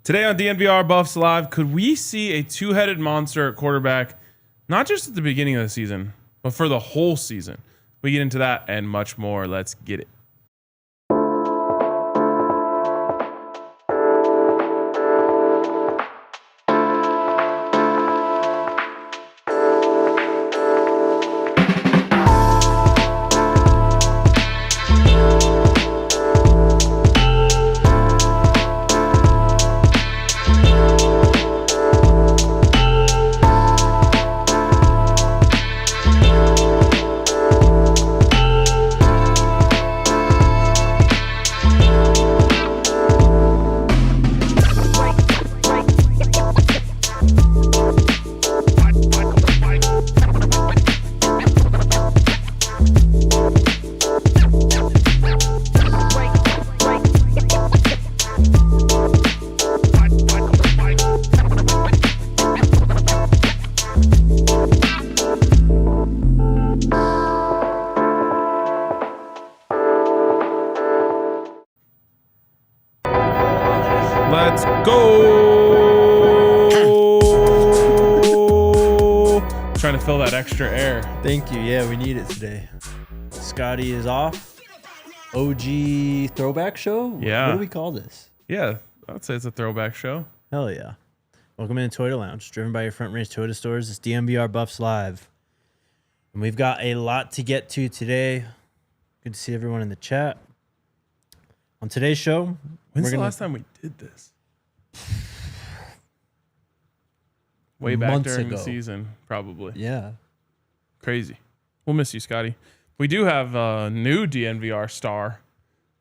Today on DNVR Buffs Live, could we see a two-headed monster at quarterback, not just at the beginning of the season, but for the whole season? We get into that and much more. Let's get it. Let's go. Trying to fill that extra air. Thank you. Yeah, we need it today. Scotty is off. OG throwback show? Yeah. What do we call this? Yeah, I'd say it's a throwback show. Hell yeah. Welcome into Toyota Lounge, driven by your Front Range Toyota stores. It's DNVR Buffs Live. And we've got a lot to get to today. Good to see everyone in the chat. On today's show, when's the last time we did this? Way back during the season, probably. Yeah. Crazy. We'll miss you, Scotty. We do have a new DNVR star,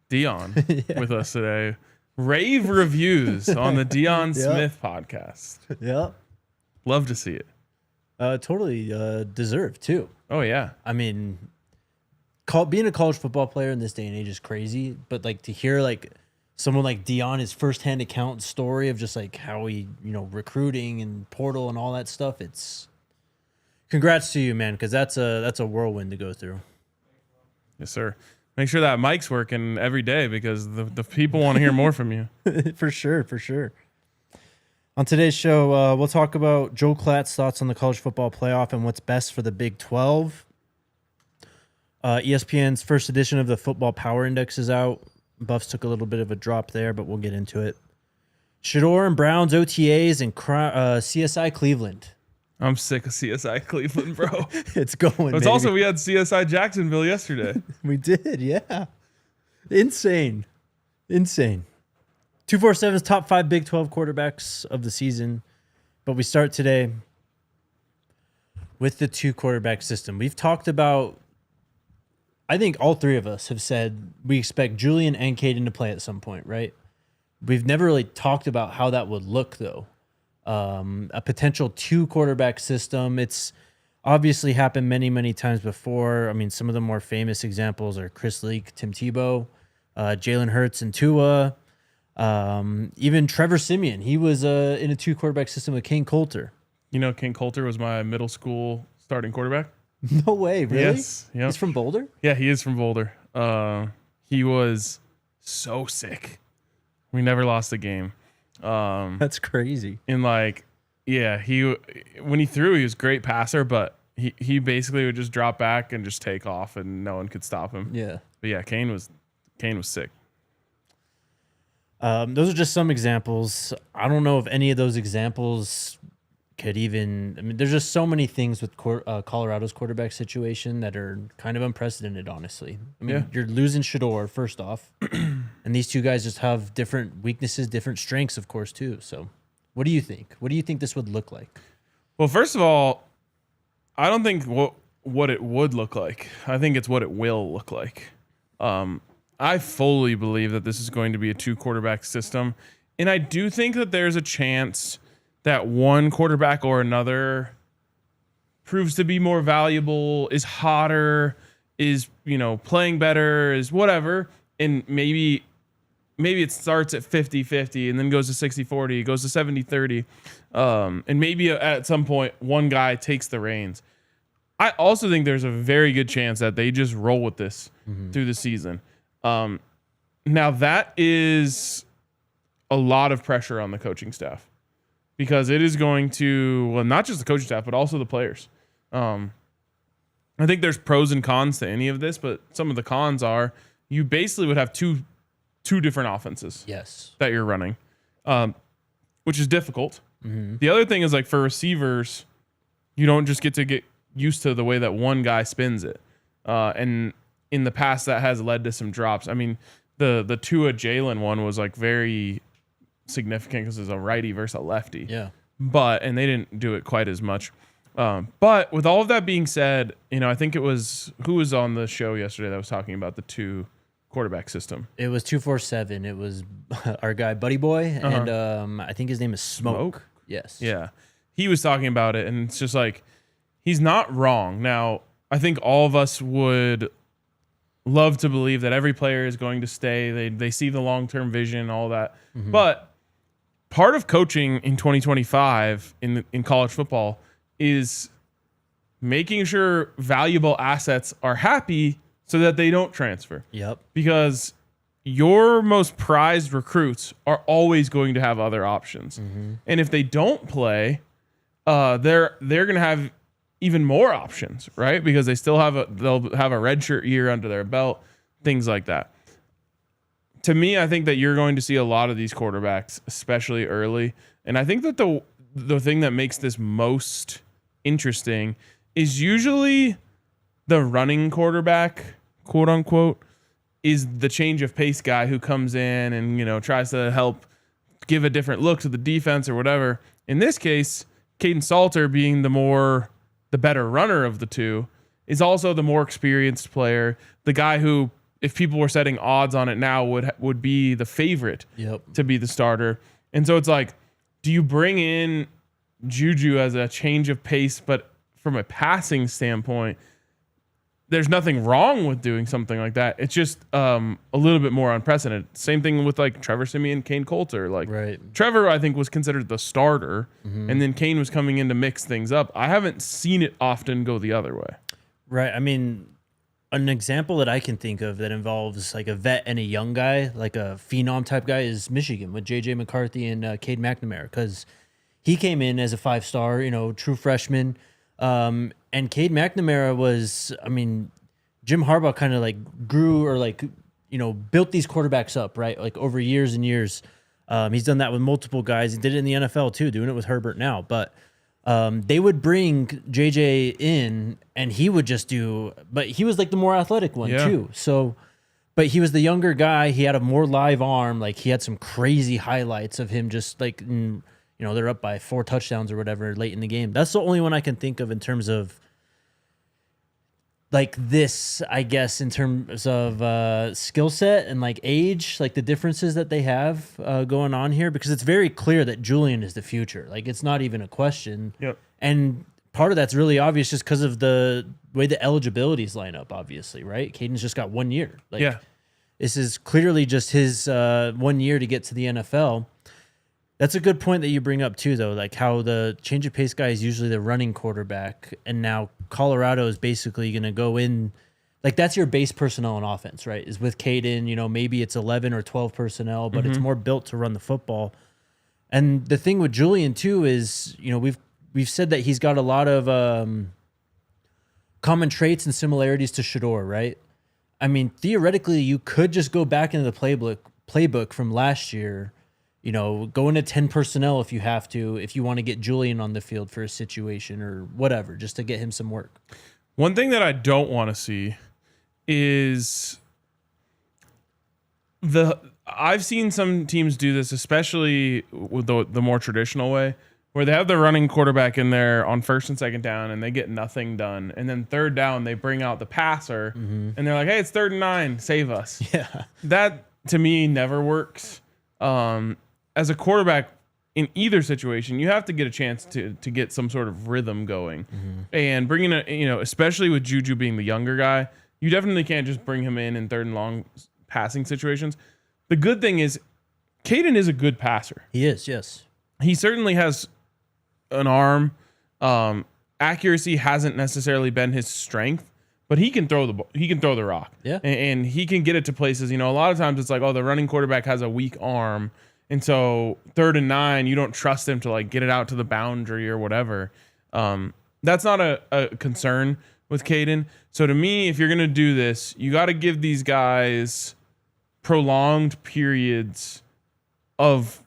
Dion, with us today. Rave reviews on the Dion Smith podcast. Yep. Love to see it. Totally deserved, too. Oh, yeah. I mean, being a college football player in this day and age is crazy, but like to hear like someone like Dion, his firsthand account story of just like how he, recruiting and portal and all that stuff, it's congrats to you, man, because that's a whirlwind to go through. Yes, sir. Make sure that mic's working every day because the people want to hear more from you. For sure, for sure. On today's show, we'll talk about Joe Klatt's thoughts on the college football playoff and what's best for the Big 12. ESPN's first edition of the Football Power Index is out. Buffs took a little bit of a drop there, but we'll get into it. Shedeur and Brown's OTAs and CSI Cleveland. I'm sick of CSI Cleveland, bro. It's going, But also, we had CSI Jacksonville yesterday. We did, yeah. Insane. 247's top 5 Big 12 quarterbacks of the season. But we start today with the 2-quarterback system. We've talked about, I think all three of us have said we expect Julian and Kaidon to play at some point, right? We've never really talked about how that would look, though. A potential 2-quarterback system. It's obviously happened many, many times before. I mean, some of the more famous examples are Chris Leak, Tim Tebow, Jalen Hurts, and Tua. Even Trevor Siemian. He was in a 2-quarterback system with King Coulter. You know, King Coulter was my middle school starting quarterback. No way, really? Yes. Yep. He's from Boulder? Yeah, he is from Boulder. He was so sick. We never lost a game. That's crazy. And when he threw, he was a great passer, but he basically would just drop back and just take off, and no one could stop him. Yeah. But yeah, Kane was sick. Those are just some examples. I don't know if any of those examples could even. I mean, there's just so many things with Colorado's quarterback situation that are kind of unprecedented, honestly. I mean, You're losing Shedeur, first off, and these two guys just have different weaknesses, different strengths, of course, too. So, what do you think? What do you think this would look like? Well, first of all, I don't think what it would look like. I think it's what it will look like. I fully believe that this is going to be a 2-quarterback system, and I do think that there's a chance that one quarterback or another proves to be more valuable, is hotter, is, playing better, is whatever. And maybe it starts at 50-50 and then goes to 60-40, goes to 70-30. And maybe at some point, one guy takes the reins. I also think there's a very good chance that they just roll with this through the season. Now that is a lot of pressure on the coaching staff because it is going to, well, not just the coaching staff, but also the players. I think there's pros and cons to any of this, but some of the cons are you basically would have two different offenses that you're running, which is difficult. Mm-hmm. The other thing is like for receivers, you don't just get to get used to the way that one guy spins it. And in the past that has led to some drops. I mean, the Tua Jalen one was like very significant because it's a righty versus a lefty. Yeah. And they didn't do it quite as much. But with all of that being said, I think it was who was on the show yesterday that was talking about the 2 quarterback system. It was 247. It was our guy Buddy Boy, and I think his name is Smoke. Yes. Yeah. He was talking about it, and it's just like he's not wrong. Now, I think all of us would love to believe that every player is going to stay. They see the long-term vision, all that. Mm-hmm. But part of coaching in 2025 in college football is making sure valuable assets are happy so that they don't transfer. Yep. Because your most prized recruits are always going to have other options. Mm-hmm. And if they don't play, they're going to have even more options, right? Because they'll have a redshirt year under their belt, things like that. To me, I think that you're going to see a lot of these quarterbacks, especially early. And I think that the thing that makes this most interesting is usually the running quarterback, quote unquote, is the change of pace guy who comes in and, tries to help give a different look to the defense or whatever. In this case, Kaidon Salter being the better runner of the two is also the more experienced player, the guy who, if people were setting odds on it now, would be the favorite to be the starter. And so it's like, do you bring in Juju as a change of pace, but from a passing standpoint, there's nothing wrong with doing something like that. It's just a little bit more unprecedented. Same thing with like Trevor Siemian, Kane Coulter. Like Trevor, I think, was considered the starter, and then Kane was coming in to mix things up. I haven't seen it often go the other way. Right. I mean, an example that I can think of that involves like a vet and a young guy, like a phenom type guy, is Michigan with J.J. McCarthy and Cade McNamara, because he came in as a 5-star, true freshman. And Cade McNamara was, Jim Harbaugh kind of like grew or like, built these quarterbacks up, right? Like over years and years. He's done that with multiple guys. He did it in the NFL too, doing it with Herbert now. But they would bring JJ in and he would just but he was like the more athletic one too. So, but he was the younger guy. He had a more live arm. Like he had some crazy highlights of him just like, they're up by 4 touchdowns or whatever late in the game. That's the only one I can think of in terms of like this, I guess, in terms of skill set and like age, like the differences that they have going on here, because it's very clear that Julian is the future. Like it's not even a question. Yep. And part of that's really obvious just because of the way the eligibilities line up, obviously, right? Caden's just got 1 year. Like, this is clearly just his 1 year to get to the NFL. That's a good point that you bring up too, though, like how the change of pace guy is usually the running quarterback, and now Colorado is basically going to go in, like that's your base personnel on offense, right? Is with Kaidon, maybe it's 11 or 12 personnel, but it's more built to run the football. And the thing with Julian too is, we've said that he's got a lot of common traits and similarities to Shedeur, right? I mean, theoretically, you could just go back into the playbook from last year. Go into 10 personnel if you have to, if you want to get Julian on the field for a situation or whatever, just to get him some work. One thing that I don't want to see is I've seen some teams do this, especially with the more traditional way, where they have the running quarterback in there on 1st and 2nd down and they get nothing done. And then 3rd down, they bring out the passer and they're like, hey, it's 3rd and 9, save us. Yeah. That to me never works. As a quarterback in either situation, you have to get a chance to get some sort of rhythm going, and bringing especially with Juju being the younger guy, you definitely can't just bring him in 3rd and long passing situations. The good thing is Kaidon is a good passer. He is. Yes. He certainly has an arm. Accuracy hasn't necessarily been his strength, but he can throw the ball. He can throw the rock. Yeah. And he can get it to places, a lot of times it's like, oh, the running quarterback has a weak arm And so 3rd and 9, you don't trust him to like get it out to the boundary or whatever. That's not a concern with Kaidon. So to me, if you're going to do this, you got to give these guys prolonged periods of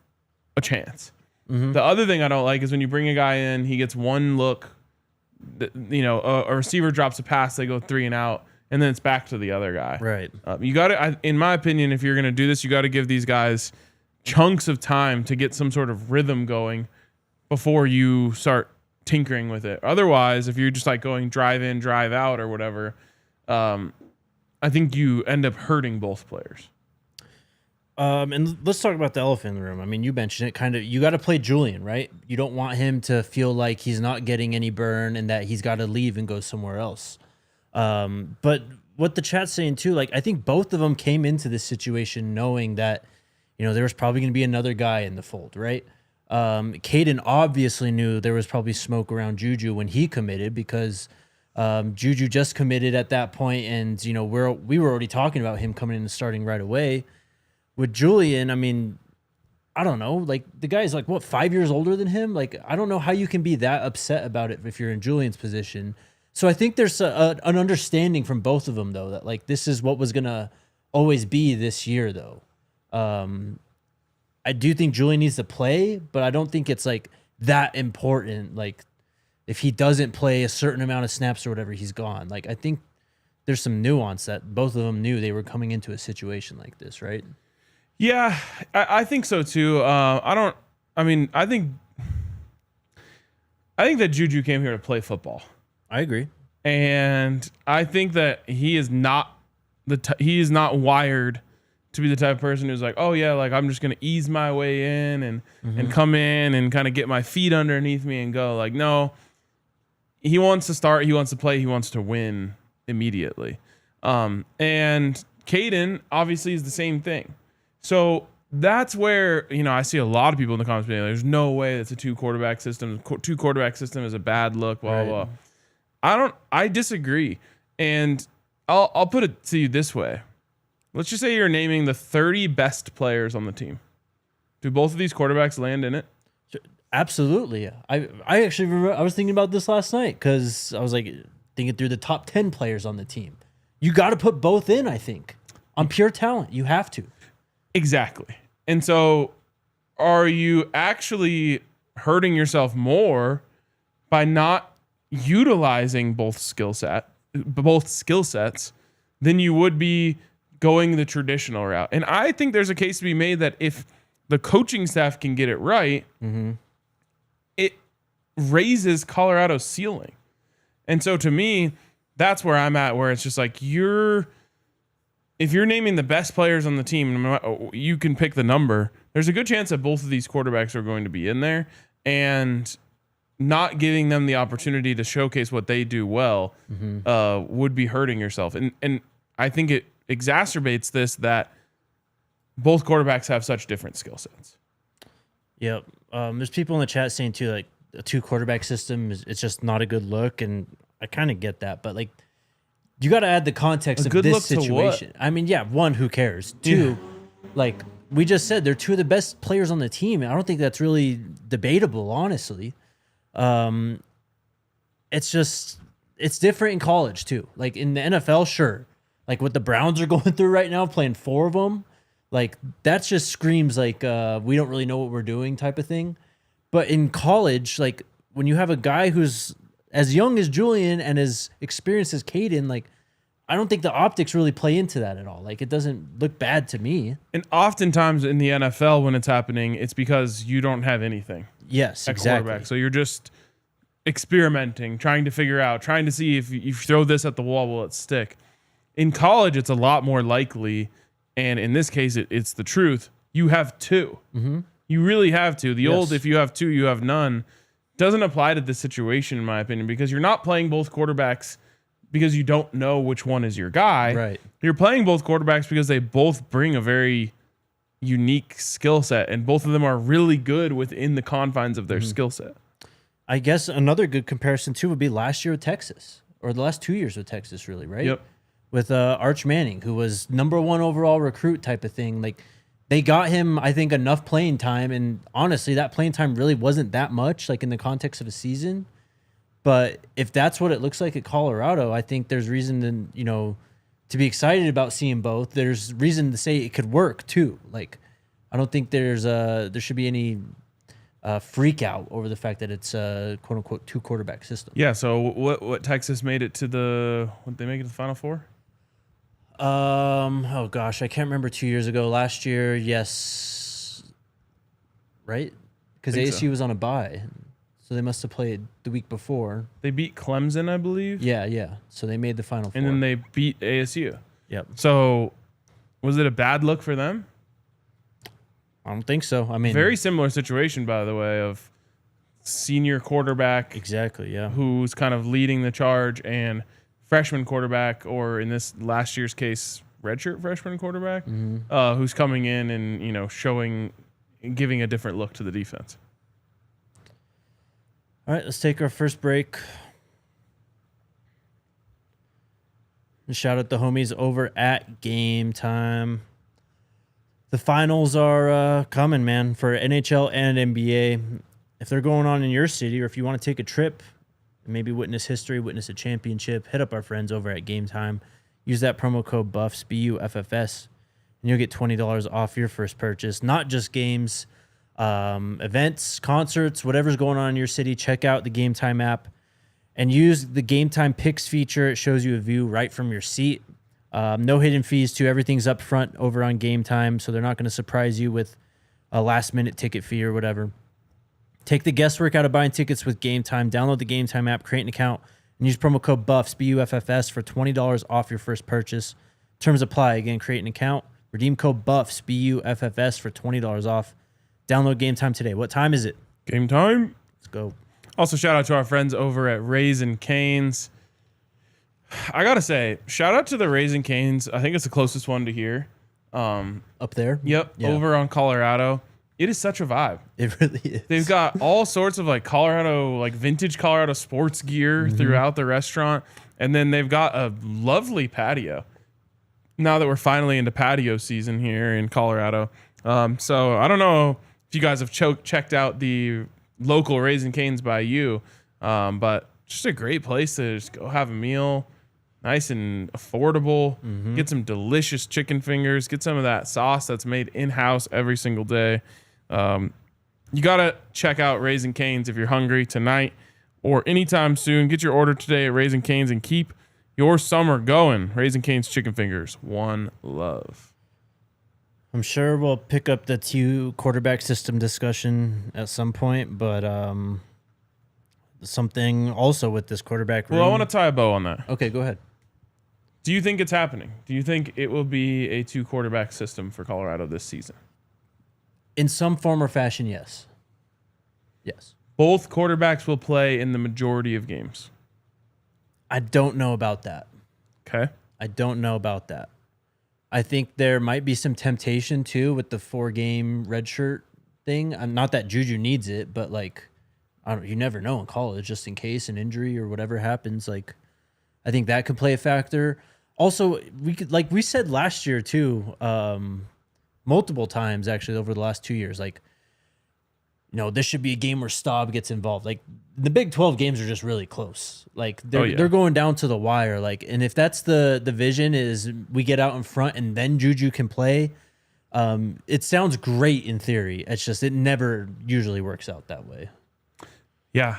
a chance. The other thing I don't like is when you bring a guy in, he gets one look, a receiver drops a pass, they go 3 and out, and then it's back to the other guy. Right. You got to, in my opinion, if you're going to do this, you got to give these guys chunks of time to get some sort of rhythm going before you start tinkering with it. Otherwise, if you're just like going drive in, drive out or whatever, I think you end up hurting both players. And let's talk about the elephant in the room. I mean, you mentioned it kind of, you got to play Julian, right? You don't want him to feel like he's not getting any burn and that he's got to leave and go somewhere else. But what the chat's saying too, like, I think both of them came into this situation knowing that, there was probably going to be another guy in the fold, right? Kaidon obviously knew there was probably smoke around Juju when he committed because Juju just committed at that point, and we were already talking about him coming in and starting right away. With Julian, I mean, I don't know, like the guy's like 5 years older than him. Like I don't know how you can be that upset about it if you're in Julian's position. So I think there's an understanding from both of them though that like this is what was gonna always be this year though. I do think Julian needs to play, but I don't think it's like that important. Like if he doesn't play a certain amount of snaps or whatever, he's gone. Like I think there's some nuance that both of them knew they were coming into a situation like this, right? Yeah, I think so too. I think that Juju came here to play football. I agree. And I think that he is not wired to be the type of person who's like, oh yeah, like I'm just gonna ease my way in and come in and kind of get my feet underneath me and go. Like, no, he wants to start, he wants to play, he wants to win immediately. And Kaidon obviously is the same thing. So that's where, I see a lot of people in the comments being like, there's no way that's a 2 quarterback system. 2 quarterback system is a bad look, blah, blah, blah. I disagree. And I'll put it to you this way. Let's just say you're naming the 30 best players on the team. Do both of these quarterbacks land in it? Absolutely. I actually remember, I was thinking about this last night because I was like thinking through the top 10 players on the team. You got to put both in, I think. On pure talent, you have to. Exactly. And so are you actually hurting yourself more by not utilizing both skill sets than you would be going the traditional route? And I think there's a case to be made that if the coaching staff can get it right, it raises Colorado's ceiling. And so to me, that's where I'm at, where it's just like if you're naming the best players on the team, you can pick the number. There's a good chance that both of these quarterbacks are going to be in there, and not giving them the opportunity to showcase what they do well would be hurting yourself. And I think it exacerbates this that both quarterbacks have such different skill sets. Yep. There's people in the chat saying too, like a 2 quarterback system it's just not a good look, and I kind of get that, but like you got to add the context of this situation. I mean, yeah, 1, who cares? 2, like we just said, they're 2 of the best players on the team. I don't think that's really debatable, honestly. It's different in college too. Like in the NFL, sure. Like what the Browns are going through right now, playing 4 of them, like that just screams like we don't really know what we're doing type of thing. But in college, like when you have a guy who's as young as Julian and as experienced as Kaidon, like I don't think the optics really play into that at all. Like it doesn't look bad to me. And oftentimes in the NFL, when it's happening, it's because you don't have anything. Yes, exactly. Quarterback. So you're just experimenting, trying to figure out, trying to see if you throw this at the wall, will it stick? In college, it's a lot more likely, and in this case, it's the truth. You have 2. You really have 2. The old, if you have 2, you have none, doesn't apply to this situation, in my opinion, because you're not playing both quarterbacks because you don't know which one is your guy. Right. You're playing both quarterbacks because they both bring a very unique skill set, and both of them are really good within the confines of their skill set. I guess another good comparison too would be last year with Texas, or the last 2 years with Texas, really, right? Yep. With Arch Manning, who was #1 overall recruit type of thing. Like they got him, I think, enough playing time. And honestly, that playing time really wasn't that much, like in the context of a season. But if that's what it looks like at Colorado, I think there's reason to be excited about seeing both. There's reason to say it could work too. Like, I don't think there should be any freak out over the fact that it's a quote unquote 2-quarterback system. Yeah. So what Texas made it to what they make it to the Final Four? Oh gosh, I can't remember 2 years ago. Last year, yes, right? Because ASU was on a bye. So they must have played the week before. They beat Clemson, I believe. Yeah. So they made the Final Four. And then they beat ASU. Yep. So was it a bad look for them? I don't think so. I mean, very similar situation, by the way, of senior quarterback. Exactly, yeah. Who's kind of leading the charge, and freshman quarterback, or in this last year's case, redshirt freshman quarterback, who's coming in and, giving a different look to the defense. All right, let's take our first break. And shout out the homies over at Game Time. The finals are coming, man, for NHL and NBA. If they're going on in your city, or if you want to take a trip and maybe witness history, witness a championship, hit up our friends over at Game Time. Use that promo code BUFFS, BUFFS, and you'll get $20 off your first purchase. Not just games, events, concerts, whatever's going on in your city. Check out the Game Time app and use the Game Time Picks feature. It shows you a view right from your seat. No hidden fees too. Everything's up front over on Game Time, so they're not going to surprise you with a last-minute ticket fee or whatever. Take the guesswork out of buying tickets with Game Time. Download the Game Time app, create an account, and use promo code BUFFS, BUFFS, for $20 off your first purchase. Terms apply. Again, create an account. Redeem code BUFFS, BUFFS, for $20 off. Download Game Time today. What time is it? Game time. Let's go. Also, shout out to our friends over at Raising Cane's. I got to say, shout out to the Raising Cane's. I think it's the closest one to here. Up there? Yep, yeah. Over on Colorado. It is such a vibe. It really is. They've got all sorts of vintage Colorado sports gear throughout the restaurant. And then they've got a lovely patio. Now that we're finally into patio season here in Colorado. So I don't know if you guys have checked out the local Raising Cane's by you, but just a great place to just go have a meal. Nice and affordable. Get some delicious chicken fingers. Get some of that sauce that's made in-house every single day. You got to check out Raising Cane's if you're hungry tonight or anytime soon. Get your order today at Raising Cane's and keep your summer going. Raising Cane's chicken fingers. One love. I'm sure we'll pick up the 2-quarterback system discussion at some point, but something also with this quarterback room. Well, I want to tie a bow on that. Okay, go ahead. Do you think it's happening? Do you think it will be a 2-quarterback system for Colorado this season? In some form or fashion, yes. Yes. Both quarterbacks will play in the majority of games. I don't know about that. Okay. I don't know about that. I think there might be some temptation, too, with the 4-game redshirt thing. Not that Juju needs it, but, you never know in college, just in case an injury or whatever happens. I think that could play a factor. Also, we said last year, too, multiple times, actually, over the last 2 years, this should be a game where Staub gets involved. The Big 12 games are just really close. They're going down to the wire. And if that's the vision, is we get out in front and then Juju can play, it sounds great in theory. It's just it never usually works out that way. Yeah.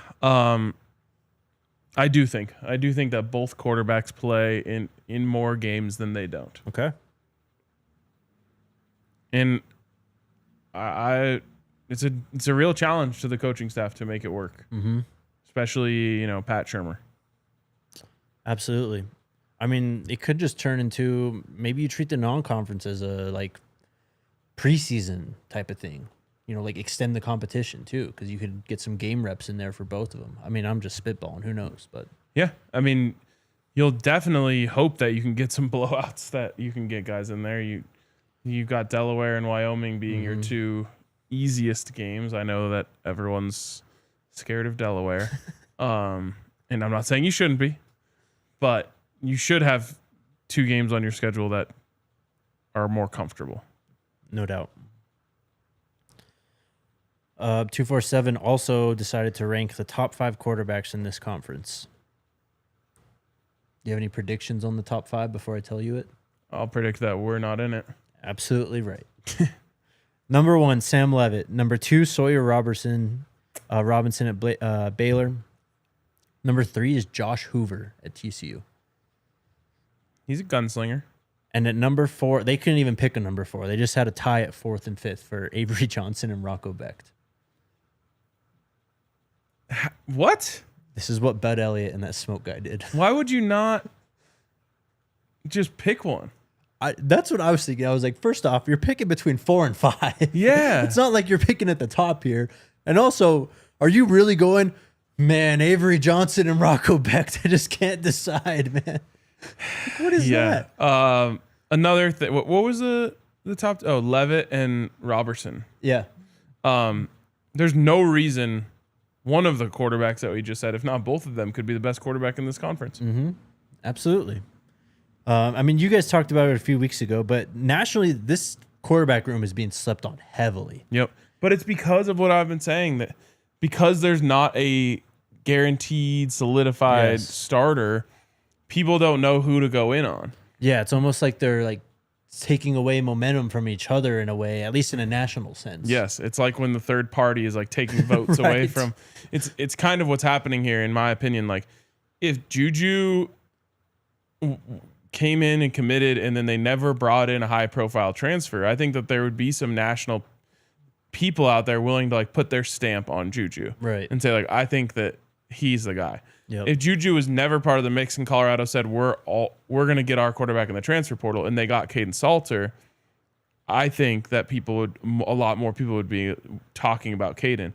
I do think that both quarterbacks play in more games than they don't. Okay. And it's a real challenge to the coaching staff to make it work. Especially, Pat Shurmur. Absolutely. I mean, it could just turn into maybe you treat the non-conference as a preseason type of thing. Extend the competition too, because you could get some game reps in there for both of them. I mean, I'm just spitballing. Who knows? But yeah, I mean, you'll definitely hope that you can get some blowouts, that you can get guys in there. You got Delaware and Wyoming being your 2 easiest games. I know that everyone's scared of Delaware, and I'm not saying you shouldn't be, but you should have 2 games on your schedule that are more comfortable. No doubt. 247 also decided to rank the top 5 quarterbacks in this conference. Do you have any predictions on the top 5 before I tell you it? I'll predict that we're not in it. Absolutely right. Number 1, Sam Leavitt. Number 2, Sawyer Robinson at Baylor. Number 3 is Josh Hoover at TCU. He's a gunslinger. And at number 4, they couldn't even pick a number 4. They just had a tie at 4th and 5th for Avery Johnson and Rocco Becht. What? This is what Bud Elliott and that smoke guy did. Why would you not just pick one? That's what I was thinking. I was like, first off, you're picking between 4 and 5. Yeah. It's not like you're picking at the top here. And also, are you really going, man, Avery Johnson and Rocco Becht? I just can't decide, man. Like, what is that? Another thing. What was the top? Oh, Leavitt and Robertson. Yeah. There's no reason one of the quarterbacks that we just said, if not both of them, could be the best quarterback in this conference. Mm-hmm. Absolutely. I mean, you guys talked about it a few weeks ago, but nationally, this quarterback room is being slept on heavily. Yep. But it's because of what I've been saying, that because there's not a guaranteed, solidified starter, people don't know who to go in on. Yeah, it's almost like they're like taking away momentum from each other in a way, at least in a national sense. Yes, it's like when the third party is like taking votes Right. away from. It's kind of what's happening here, in my opinion. Like, if Juju came in and committed, and then they never brought in a high-profile transfer, I think that there would be some national people out there willing to like put their stamp on Juju, Right. and say like, I think that he's the guy. Yep. If Juju was never part of the mix and Colorado said we're going to get our quarterback in the transfer portal, and they got Kaidon Salter, I think that a lot more people would be talking about Kaidon.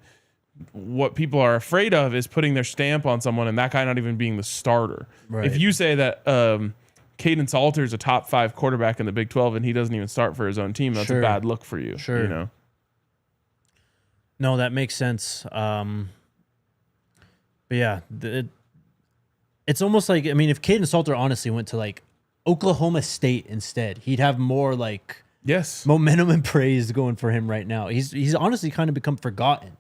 What people are afraid of is putting their stamp on someone and that guy not even being the starter. Right. If you say that Kaidon Salter is a top 5 quarterback in the Big 12 and he doesn't even start for his own team, that's Sure. a bad look for you. Sure. You know? No, that makes sense. But yeah, it's almost like, I mean, if Kaidon Salter honestly went to like Oklahoma State instead, he'd have more like momentum and praise going for him right now. He's honestly kind of become forgotten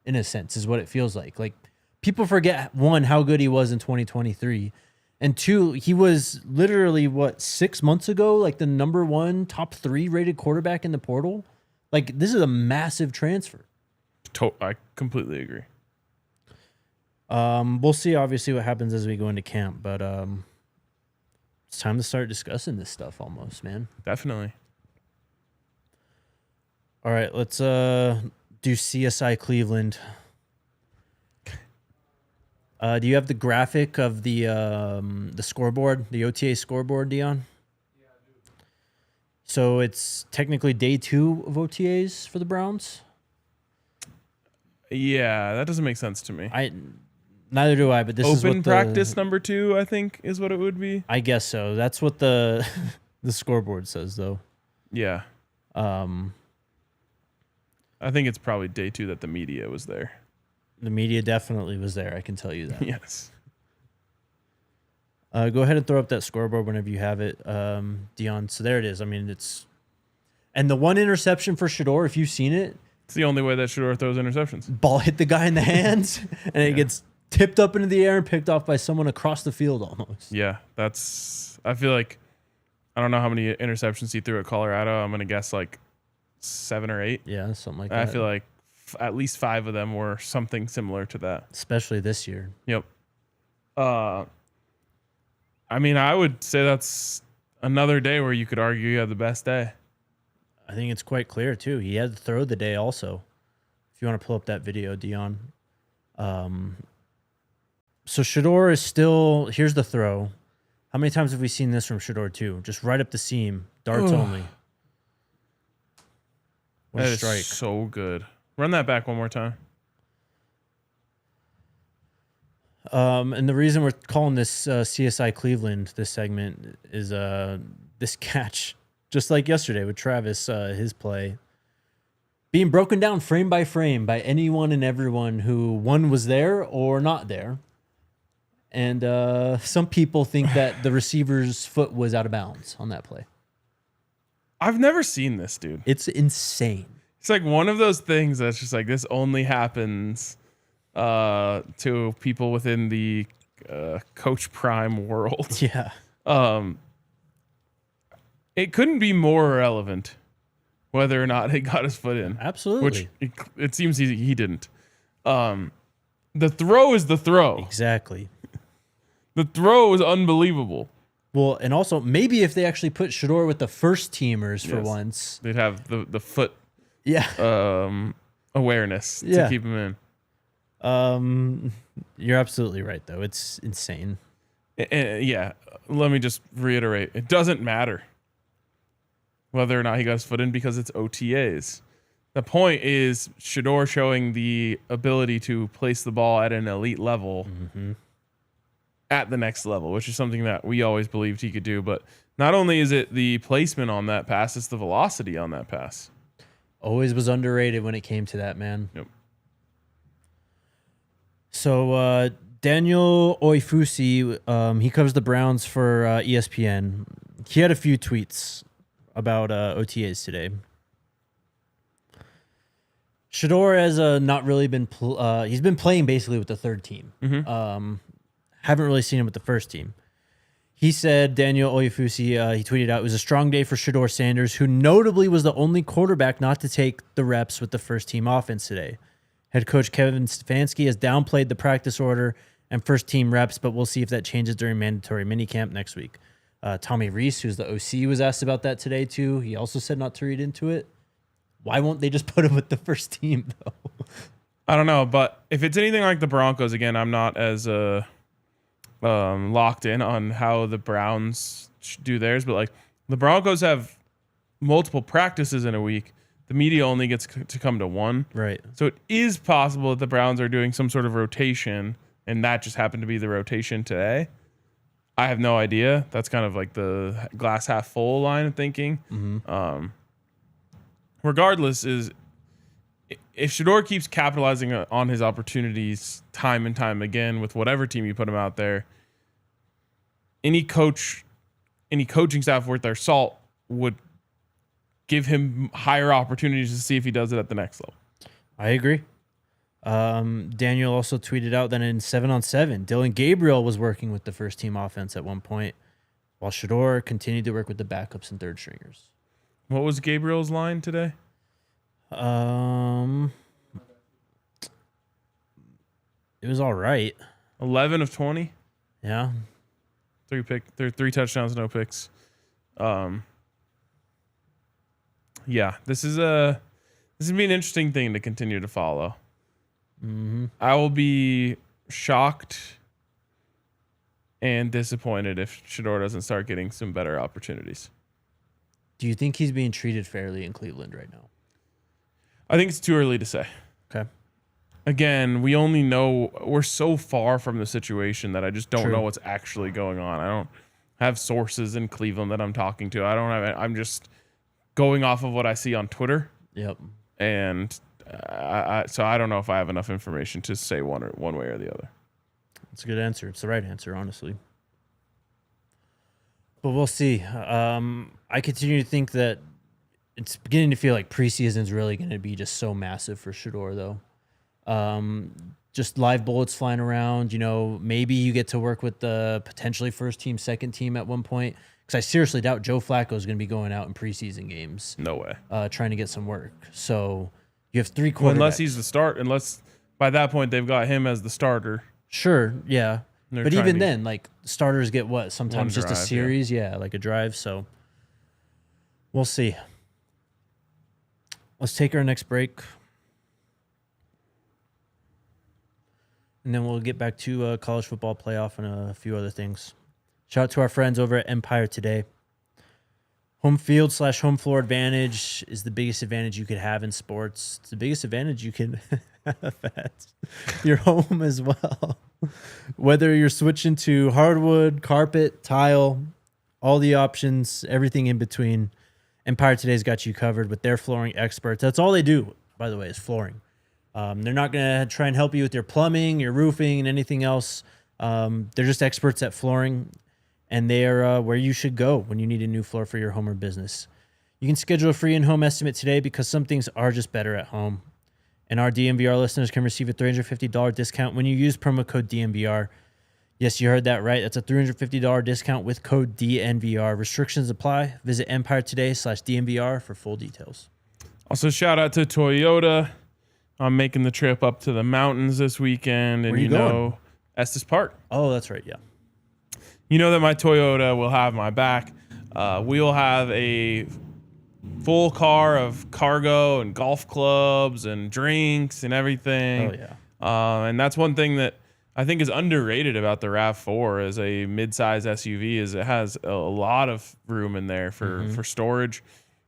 in a sense, is what it feels like. Like, people forget, one, how good he was in 2023, and two, he was literally 6 months ago, like the number 1 top 3 rated quarterback in the portal. Like, this is a massive transfer. I completely agree. We'll see obviously what happens as we go into camp, but it's time to start discussing this stuff almost, man. Definitely. All right, let's do CSI Cleveland. Do you have the graphic of the scoreboard, the OTA scoreboard, Dion? Yeah, I do. So it's technically day 2 of OTAs for the Browns? Yeah, that doesn't make sense to me. Neither do I, but this is what open practice number 2, I think, is what it would be. I guess so. That's what the scoreboard says, though. Yeah. I think it's probably day 2 that the media was there. The media definitely was there. I can tell you that. Yes. Go ahead and throw up that scoreboard whenever you have it, Dion. So there it is. I mean, and the one interception for Shedeur, if you've seen it. It's the only way that Shedeur throws interceptions. Ball hit the guy in the hands, and it gets tipped up into the air and picked off by someone across the field almost. Yeah, I feel like, I don't know how many interceptions he threw at Colorado. I'm going to guess like 7 or 8. Yeah, something like that. I feel like at least 5 of them were something similar to that. Especially this year. Yep. I mean, I would say that's another day where you could argue you had the best day. I think it's quite clear, too. He had to throw the day also. If you want to pull up that video, Dion. So Shedeur is still, here's the throw. How many times have we seen this from Shedeur, too? Just right up the seam. Darts only. What a strike. Is so good. Run that back one more time. And the reason we're calling this CSI Cleveland, this segment, is this catch, just like yesterday with Travis, his play, being broken down frame by frame by anyone and everyone who, one, was there or not there. And some people think that the receiver's foot was out of bounds on that play. I've never seen this, dude. It's insane. It's like one of those things that's just like this only happens to people within the Coach Prime world. Yeah. It couldn't be more irrelevant whether or not he got his foot in. Absolutely. Which it seems he didn't. The throw is the throw. Exactly. The throw is unbelievable. Well, and also maybe if they actually put Shedeur with the first teamers for once, they'd have the foot to awareness to keep him in. You're absolutely right, though. It's insane. Yeah. Let me just reiterate. It doesn't matter whether or not he got his foot in because it's OTAs. The point is Shedeur showing the ability to place the ball at an elite level at the next level, which is something that we always believed he could do. But not only is it the placement on that pass, it's the velocity on that pass. Always was underrated when it came to that, man. Yep. So Daniel Oifusi, he covers the Browns for ESPN. He had a few tweets about OTAs today. Shedeur has not really been he's been playing basically with the third team. Haven't really seen him with the first team. He said, Daniel Oifusi, he tweeted out, it was a strong day for Shedeur Sanders, who notably was the only quarterback not to take the reps with the first team offense today. Head coach Kevin Stefanski has downplayed the practice order and first team reps, but we'll see if that changes during mandatory minicamp next week. Tommy Reese, who's the OC, was asked about that today too. He also said not to read into it. Why won't they just put him with the first team though? I don't know, but if it's anything like the Broncos, again, I'm not as locked in on how the Browns do theirs, but like the Broncos have multiple practices in a week. The media only gets to come to one. Right. So it is possible that the Browns are doing some sort of rotation, and that just happened to be the rotation today. I have no idea. That's kind of like the glass half full line of thinking. Regardless, is if Shedeur keeps capitalizing on his opportunities time and time again with whatever team you put him out there, any coaching staff worth their salt would give him higher opportunities to see if he does it at the next level. I agree. Daniel also tweeted out that in 7-on-7, Dylan Gabriel was working with the first team offense at one point, while Shedeur continued to work with the backups and third stringers. What was Gabriel's line today? It was all right. 11 of 20. Yeah. 3 touchdowns, no picks. Yeah, this is gonna be an interesting thing to continue to follow. I will be shocked and disappointed if Shedeur doesn't start getting some better opportunities. Do you think he's being treated fairly in Cleveland right now? I think it's too early to say. Okay. Again, we only know we're so far from the situation that I just don't True. know what's actually going on. I don't have sources in Cleveland that I'm talking to. I'm just going off of what I see on Twitter. Yep. And so I don't know if I have enough information to say one way or the other. That's a good answer. It's the right answer, honestly. But we'll see. I continue to think that it's beginning to feel like preseason is really going to be just so massive for Shedeur, though. Just live bullets flying around. You know, maybe you get to work with the potentially first team, second team at one point. Because I seriously doubt Joe Flacco is going to be going out in preseason games. No way. Trying to get some work. So you have 3 quarterbacks. Well, unless he's the start. Unless by that point they've got him as the starter. Sure, yeah. But even then, like, starters get what? Sometimes just drive, a series? Yeah, like a drive. So we'll see. Let's take our next break. And then we'll get back to college football playoff and a few other things. Shout out to our friends over at Empire Today. Home field / home floor advantage is the biggest advantage you could have in sports. It's the biggest advantage you can have at your home as well. Whether you're switching to hardwood, carpet, tile, all the options, everything in between, Empire Today's got you covered with their flooring experts. That's all they do, by the way, is flooring. They're not going to try and help you with your plumbing, your roofing, and anything else. They're just experts at flooring, and they are where you should go when you need a new floor for your home or business. You can schedule a free in-home estimate today because some things are just better at home. And our DNVR listeners can receive a $350 discount when you use promo code DNVR. Yes, you heard that right. That's a $350 discount with code DNVR. Restrictions apply. Visit EmpireToday/DNVR for full details. Also, shout out to Toyota. I'm making the trip up to the mountains this weekend. And Where you going? Estes Park. Oh, that's right, yeah. You know that my Toyota will have my back. We'll have a full car of cargo and golf clubs and drinks and everything. Oh, yeah. And that's one thing that I think is underrated about the RAV4 as a mid-size SUV is it has a lot of room in there for storage.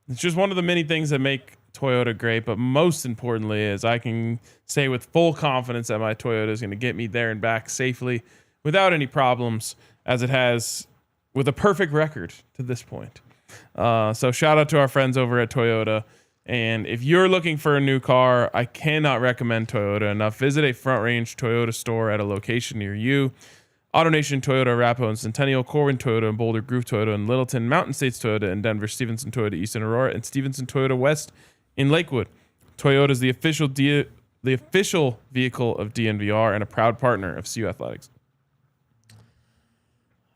It's just one of the many things that make Toyota great, but most importantly is I can say with full confidence that my Toyota is going to get me there and back safely without any problems, as it has with a perfect record to this point. So shout out to our friends over at Toyota. And if you're looking for a new car, I cannot recommend Toyota enough. Visit a Front Range Toyota store at a location near you. AutoNation Toyota, Arapahoe and Centennial, Corwin Toyota and Boulder, Groove Toyota and Littleton, Mountain States Toyota in Denver, Stevenson Toyota East in Aurora, and Stevenson Toyota West in Lakewood. Toyota is the official vehicle of DNVR and a proud partner of CU Athletics.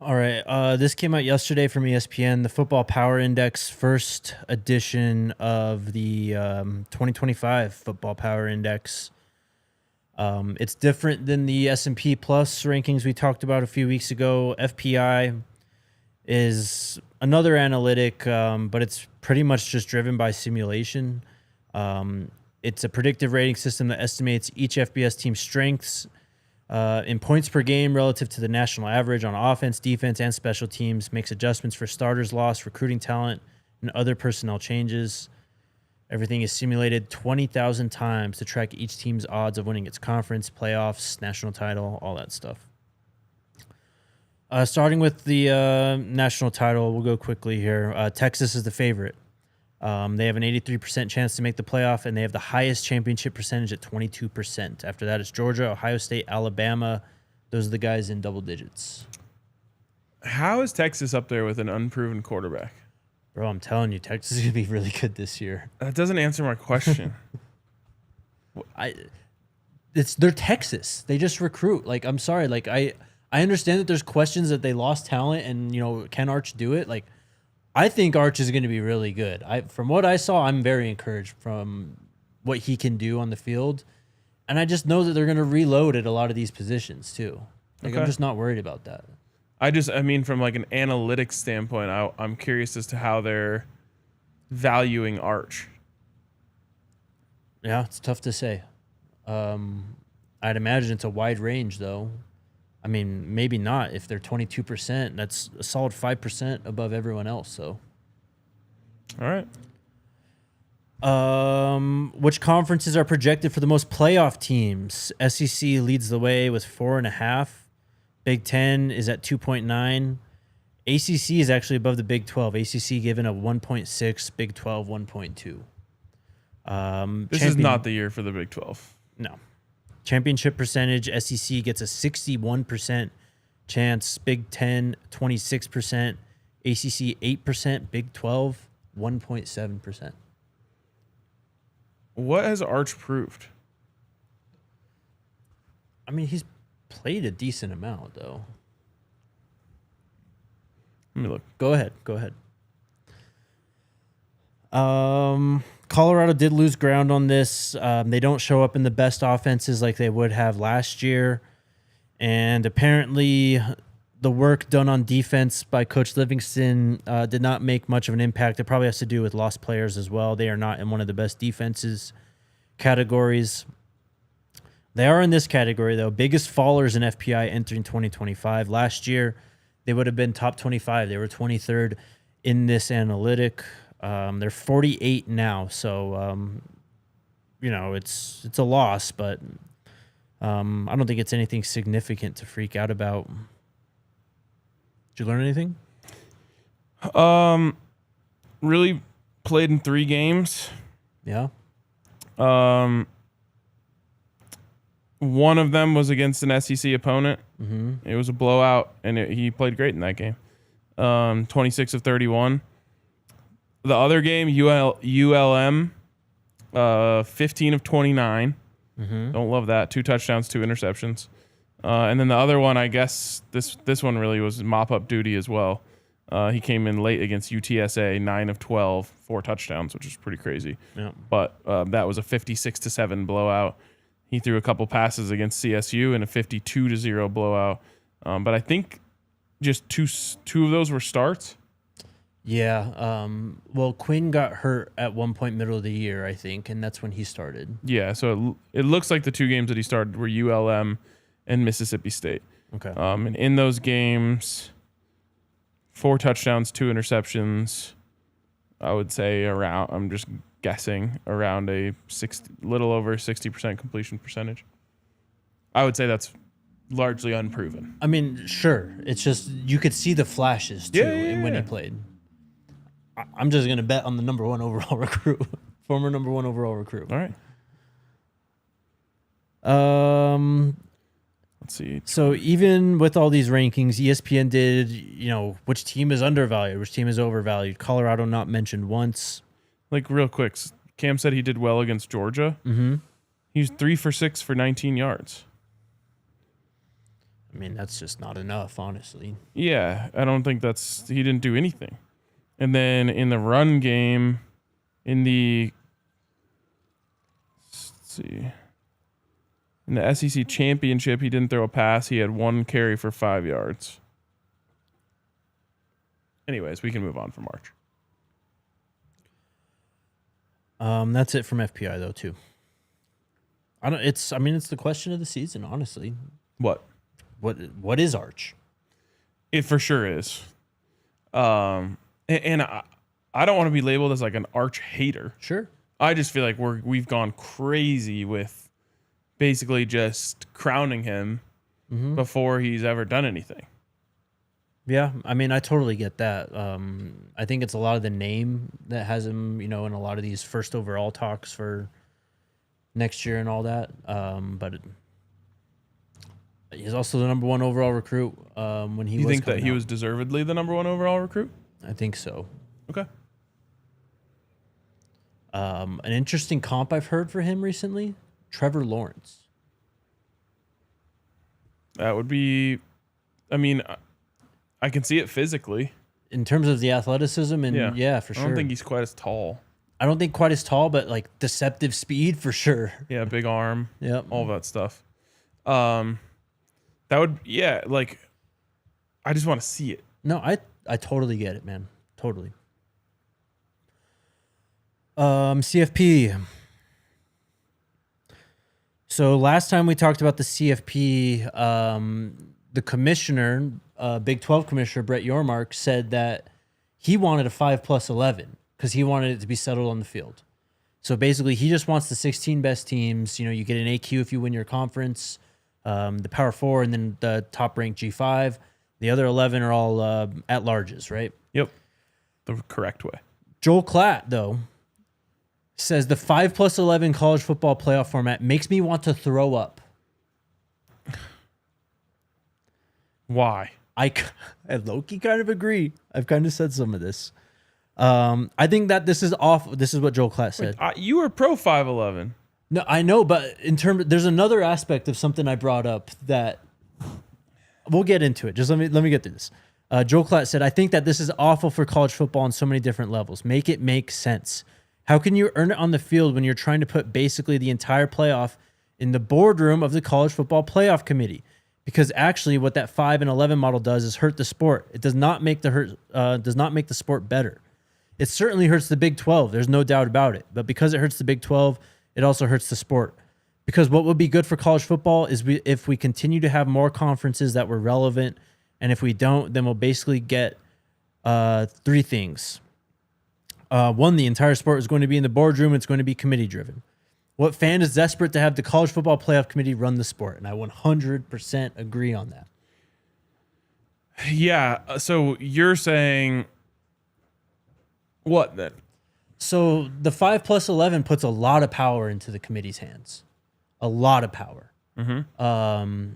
All right. This came out yesterday from ESPN, the Football Power Index, first edition of the 2025 Football Power Index. It's different than the S&P Plus rankings we talked about a few weeks ago. FPI is another analytic, but it's pretty much just driven by simulation. It's a predictive rating system that estimates each FBS team's strengths in points per game relative to the national average on offense, defense, and special teams, makes adjustments for starters lost, recruiting talent, and other personnel changes. Everything is simulated 20,000 times to track each team's odds of winning its conference, playoffs, national title, all that stuff. Starting with the national title, we'll go quickly here. Texas is the favorite. They have an 83% chance to make the playoff, and they have the highest championship percentage at 22%. After that, it's Georgia, Ohio State, Alabama. Those are the guys in double digits. How is Texas up there with an unproven quarterback? Bro, I'm telling you, Texas is going to be really good this year. That doesn't answer my question. They're Texas. They just recruit. Like, I'm sorry. Like, I understand that there's questions that they lost talent and, can Arch do it? Like, I think Arch is going to be really good. From what I saw, I'm very encouraged from what he can do on the field. And I just know that they're going to reload at a lot of these positions too. Like, okay. I'm just not worried about that. I mean, from like an analytics standpoint, I'm curious as to how they're valuing Arch. Yeah, it's tough to say. I'd imagine it's a wide range though. I mean, maybe not. If they're 22%, that's a solid 5% above everyone else. So, all right. Which conferences are projected for the most playoff teams? SEC leads the way with 4.5. Big 10 is at 2.9. ACC is actually above the Big 12. ACC given a 1.6. Big 12 1.2. This is not the year for the Big 12. No. Championship percentage, SEC gets a 61% chance, Big 10, 26%, ACC, 8%, Big 12, 1.7%. What has Arch proved? I mean, he's played a decent amount, though. Let me look. Go ahead. Colorado did lose ground on this. They don't show up in the best offenses like they would have last year. And apparently the work done on defense by Coach Livingston did not make much of an impact. It probably has to do with lost players as well. They are not in one of the best defenses categories. They are in this category, though. Biggest fallers in FPI entering 2025. Last year, they would have been top 25. They were 23rd in this analytic. They're 48 now, so it's a loss, but I don't think it's anything significant to freak out about. Did you learn anything? Really played in 3 games. Yeah. One of them was against an SEC opponent. Mm-hmm. It was a blowout, and he played great in that game. 26 of 31. The other game, ULM, 15 of 29. Don't love that. 2 touchdowns, 2 interceptions. And then the other one, I guess this one really was mop-up duty as well. He came in late against UTSA, 9 of 12, 4 touchdowns, which is pretty crazy. Yeah. But that was a 56-7 blowout. He threw a couple passes against CSU and a 52-0 blowout. But I think just two of those were starts. Yeah. Well, Quinn got hurt at one point middle of the year, I think, and that's when he started. Yeah, so it looks like the 2 games that he started were ULM and Mississippi State. Okay. And in those games, 4 touchdowns, 2 interceptions. I would say around, I'm just guessing, around a little over 60% completion percentage. I would say that's largely unproven. I mean, sure. It's just you could see the flashes too when he played. I'm just gonna bet on the number 1 overall recruit, former number 1 overall recruit. All right. Let's see. So even with all these rankings, ESPN did, which team is undervalued, which team is overvalued. Colorado not mentioned once. Like real quick, Cam said he did well against Georgia. Mm-hmm. He's 3 for 6 for 19 yards. I mean, that's just not enough, honestly. Yeah, I don't think he didn't do anything. And then in the run game, in the SEC championship, he didn't throw a pass. He had 1 carry for 5 yards. Anyways, we can move on for March. That's it from FPI though too. It's the question of the season, honestly. What is Arch? It for sure is. And I don't want to be labeled as like an Arch hater. Sure. I just feel like we've gone crazy with basically just crowning him before he's ever done anything. Yeah, I mean, I totally get that. I think it's a lot of the name that has him, in a lot of these first overall talks for next year and all that. But he's also the number 1 overall recruit when he was. You think that he was deservedly the number 1 overall recruit? I think so. Okay. An interesting comp I've heard for him recently, Trevor Lawrence. That would be, I mean, I can see it physically. In terms of the athleticism, and yeah, for sure. I don't think he's quite as tall. I don't think quite as tall, but like deceptive speed for sure. Yeah, big arm. Yep. All that stuff. That would, like, I just want to see it. No, I totally get it, man. Totally. CFP. So last time we talked about the CFP, the commissioner, Big 12 commissioner Brett Yormark, said that he wanted a 5+11 because he wanted it to be settled on the field. So basically, he just wants the 16 best teams. You get an AQ if you win your conference, the Power 4, and then the top-ranked G5. The other 11 are all at-larges, right? Yep. The correct way. Joel Klatt, though, says the 5+11 college football playoff format makes me want to throw up. Why? I low-key kind of agree. I've kind of said some of this. I think that this is off. This is what Joel Klatt said. You were pro 5'11". No, I know, but there's another aspect of something I brought up that we'll get into it. Just let me get through this. Joel Klatt said, I think that this is awful for college football on so many different levels. Make it make sense. How can you earn it on the field when you're trying to put basically the entire playoff in the boardroom of the college football playoff committee? Because actually what that 5 and 11 model does is hurt the sport. It does not make the sport better. It certainly hurts the Big 12. There's no doubt about it. But because it hurts the Big 12, it also hurts the sport. Because what would be good for college football is if we continue to have more conferences that were relevant, and if we don't, then we'll basically get 3 things. 1, the entire sport is going to be in the boardroom. It's going to be committee driven. What fan is desperate to have the college football playoff committee run the sport? And I 100% agree on that. Yeah. So you're saying what then? So the 5+11 puts a lot of power into the committee's hands. A lot of power. Mm-hmm.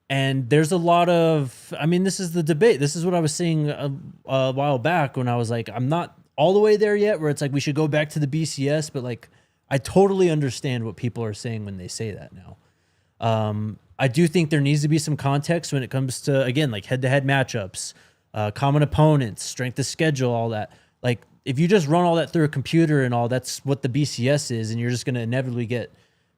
And there's a lot of, this is the debate. This is what I was saying a while back when I was like, I'm not all the way there yet where it's like we should go back to the BCS, but like I totally understand what people are saying when they say that now. I do think there needs to be some context when it comes to, again, like head-to-head matchups, common opponents, strength of schedule, all that. Like if you just run all that through a computer and all, that's what the BCS is, and you're just going to inevitably get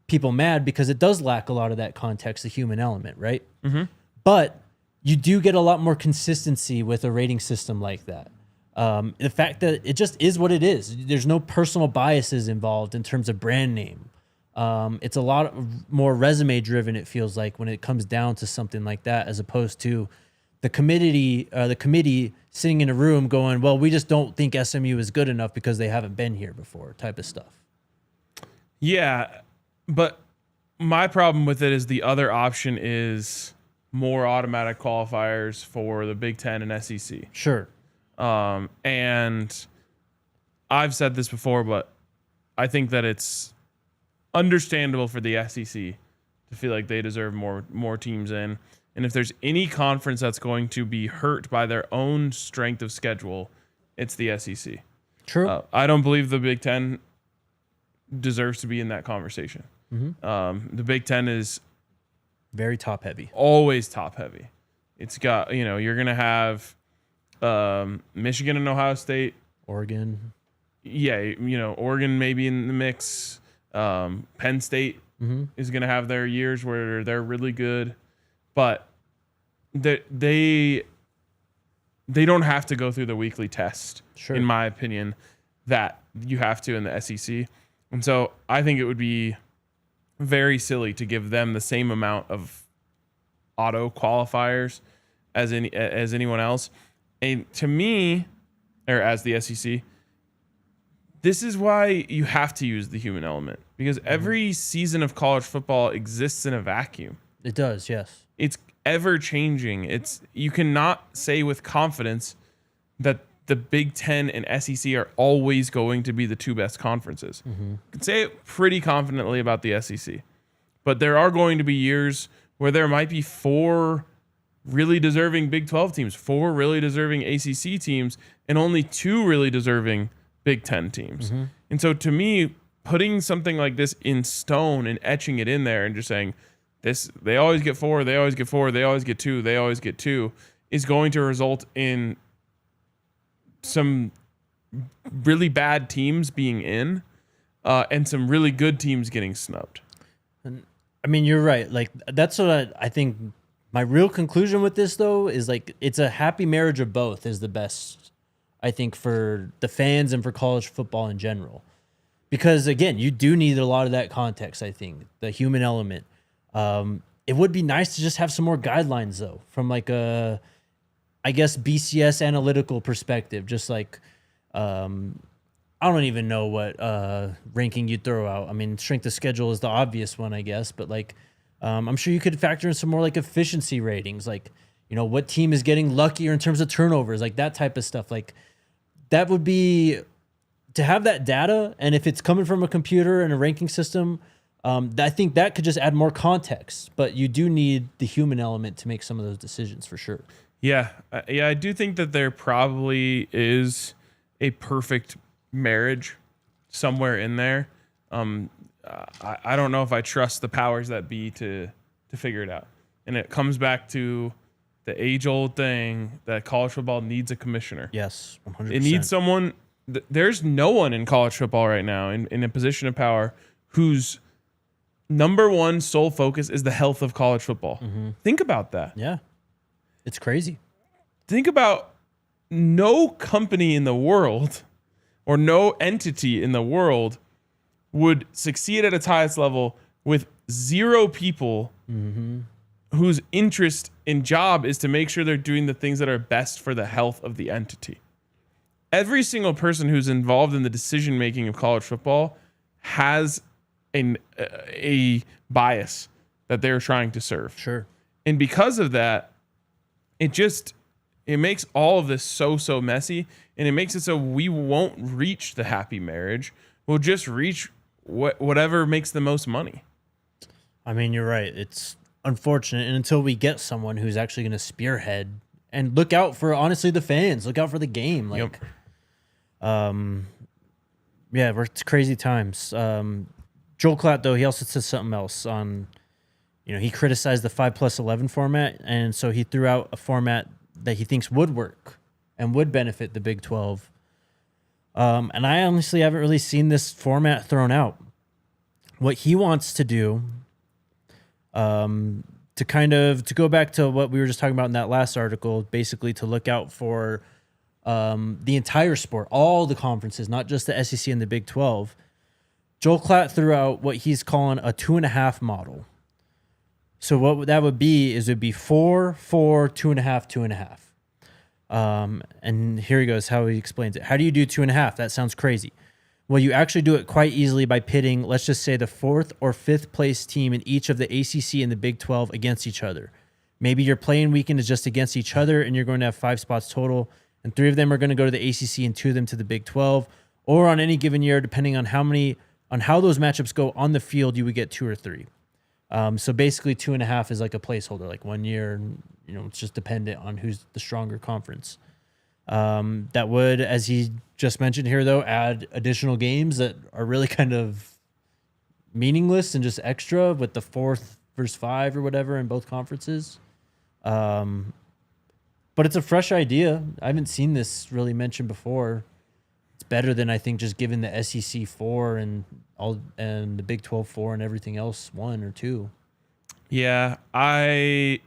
people mad because it does lack a lot of that context, the human element, right? Mm-hmm. But you do get a lot more consistency with a rating system like that. The fact that it just is what it is. There's no personal biases involved in terms of brand name. It's a lot more resume driven, it feels like, when it comes down to something like that, as opposed to the committee sitting in a room going, well, we just don't think SMU is good enough because they haven't been here before, type of stuff. Yeah, but my problem with it is the other option is more automatic qualifiers for the Big Ten and SEC. Sure. And I've said this before, but I think that it's understandable for the SEC to feel like they deserve more teams in. And if there's any conference that's going to be hurt by their own strength of schedule, it's the SEC. True. I don't believe the Big Ten deserves to be in that conversation. Mm-hmm. The Big Ten is very top heavy. Always top heavy. It's got, you're going to have Michigan and Ohio State. Oregon. Yeah, Oregon maybe in the mix. Penn State is going to have their years where they're really good. But they don't have to go through the weekly test, sure, in my opinion, that you have to in the SEC. And so I think it would be very silly to give them the same amount of auto qualifiers as anyone else. And to me, or as the SEC, this is why you have to use the human element, because every season of college football exists in a vacuum. It does, yes. It's ever changing. You cannot say with confidence that the Big Ten and SEC are always going to be the two best conferences. Mm-hmm. You can say it pretty confidently about the SEC, but there are going to be years where there might be 4 really deserving Big 12 teams, 4 really deserving ACC teams, and only 2 really deserving Big 10 teams. Mm-hmm. And so to me, putting something like this in stone and etching it in there and just saying, they always get 4, they always get 4, they always get 2, they always get 2, is going to result in some really bad teams being in and some really good teams getting snubbed. And I mean, you're right. Like, that's what I think my real conclusion with this, though, is like it's a happy marriage of both is the best, I think, for the fans and for college football in general. Because, again, you do need a lot of that context, I think, the human element. It would be nice to just have some more guidelines, though, from like a, I guess, BCS analytical perspective. Just like, I don't even know what ranking you'd throw out. I mean, strength of schedule is the obvious one, I guess. But like, I'm sure you could factor in some more like efficiency ratings, like, what team is getting luckier in terms of turnovers, like that type of stuff. Like, that would be to have that data, and if it's coming from a computer and a ranking system, I think that could just add more context. But you do need the human element to make some of those decisions for sure. Yeah, I do think that there probably is a perfect marriage somewhere in there. I don't know if I trust the powers that be to figure it out. And it comes back to the age-old thing that college football needs a commissioner. Yes, 100%. It needs someone. There's no one in college football right now in a position of power whose number one sole focus is the health of college football. Mm-hmm. Think about that. Yeah. It's crazy. Think about no company in the world or no entity in the world would succeed at its highest level with 0 people whose interest in job is to make sure they're doing the things that are best for the health of the entity. Every single person who's involved in the decision-making of college football has a bias that they're trying to serve. Sure. And because of that, it makes all of this so messy, and it makes it so we won't reach the happy marriage. We'll just reach whatever makes the most money. I mean, you're right. It's unfortunate. And until we get someone who's actually going to spearhead and look out for, honestly, the fans, look out for the game. Like, Yeah, it's crazy times. Joel Klatt, though, he also said something else on, he criticized the 5+11 format, and so he threw out a format that he thinks would work and would benefit the Big 12. And I honestly haven't really seen this format thrown out. What he wants to do, to go back to what we were just talking about in that last article, basically to look out for the entire sport, all the conferences, not just the SEC and the Big 12. Joel Klatt threw out what he's calling a 2.5 model. So what that would be is it'd be 4, 4, 2.5, 2.5. And here he goes, how he explains it. How do you do 2.5? That sounds crazy. Well, you actually do it quite easily by pitting, let's just say, the 4th or 5th place team in each of the ACC and the Big 12 against each other. Maybe your playing weekend is just against each other, and you're going to have 5 spots total, and 3 of them are going to go to the ACC and 2 of them to the Big 12. Or on any given year, depending on how those matchups go on the field, you would get 2 or 3. So basically 2.5 is like a placeholder, like 1 year, it's just dependent on who's the stronger conference. That would, as he just mentioned here, though, add additional games that are really kind of meaningless and just extra with the 4th versus 5 or whatever in both conferences. But it's a fresh idea. I haven't seen this really mentioned before. It's better than, I think, just giving the SEC 4 and the Big 12 4 and everything else 1 or 2. Yeah, I'm